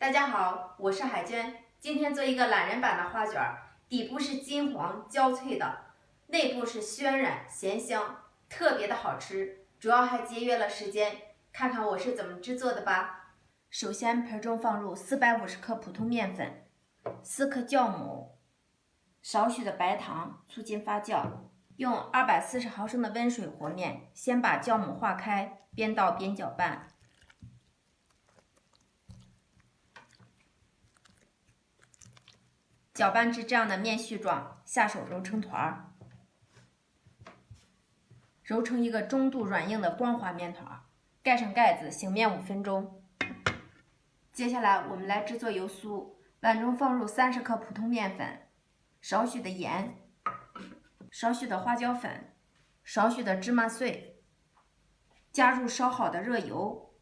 大家好，我是海娟。今天做一个懒人版的花卷，底部是金黄焦脆的，内部是暄软咸香，特别的好吃，主要还节约了时间。看看我是怎么制作的吧。首先，盆中放入450克普通面粉、4克酵母、少许的白糖，促进发酵。用240毫升的温水和面，先把酵母化开，边倒边搅拌。搅拌至这样的面絮状，下手揉成团儿，揉成一个中度软硬的光滑面团，盖上盖子，醒面5分钟。接下来我们来制作油酥，碗中放入30克普通面粉，少许的盐，少许的花椒粉，少许的芝麻碎，加入烧好的热油，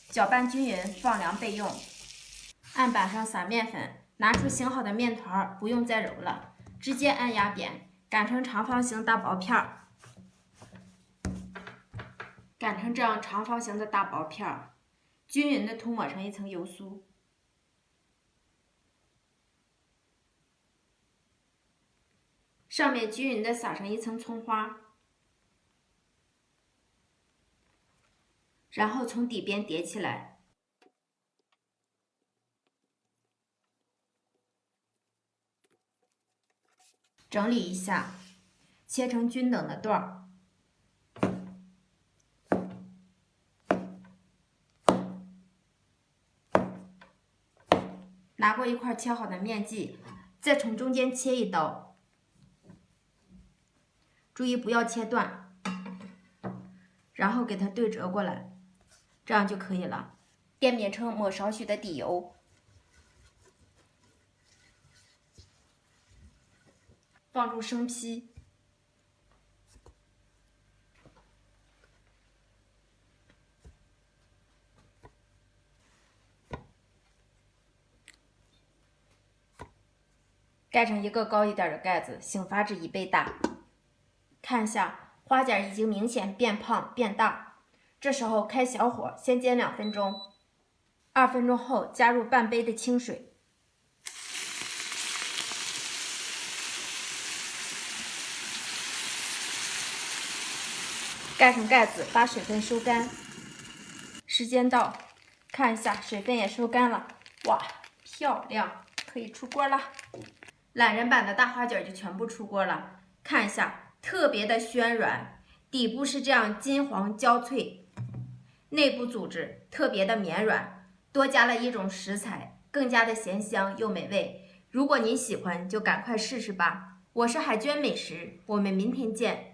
搅拌均匀，放凉备用。案板上撒面粉，拿出醒好的面团，不用再揉了，直接按压扁，擀成长方形大薄片儿。擀成这样长方形的大薄片儿，均匀的涂抹上一层油酥。上面均匀的撒上一层葱花，然后从底边叠起来。整理一下，切成均等的段儿。拿过一块切好的面剂，再从中间切一刀，注意不要切断，然后给它对折过来，这样就可以了。垫面称抹少许的底油，放入生坯，盖上一个高一点的盖子，醒发至1倍大。看一下，花卷已经明显变胖变大，这时候开小火，先煎2分钟，2分钟后加入半杯的清水。盖上盖子，把水分收干。时间到，看一下水分也收干了，哇，漂亮，可以出锅了。懒人版的大花卷就全部出锅了，看一下，特别的暄软，底部是这样金黄焦脆，内部组织特别的绵软，多加了一种食材，更加的咸香又美味。如果您喜欢，就赶快试试吧。我是海娟美食，我们明天见。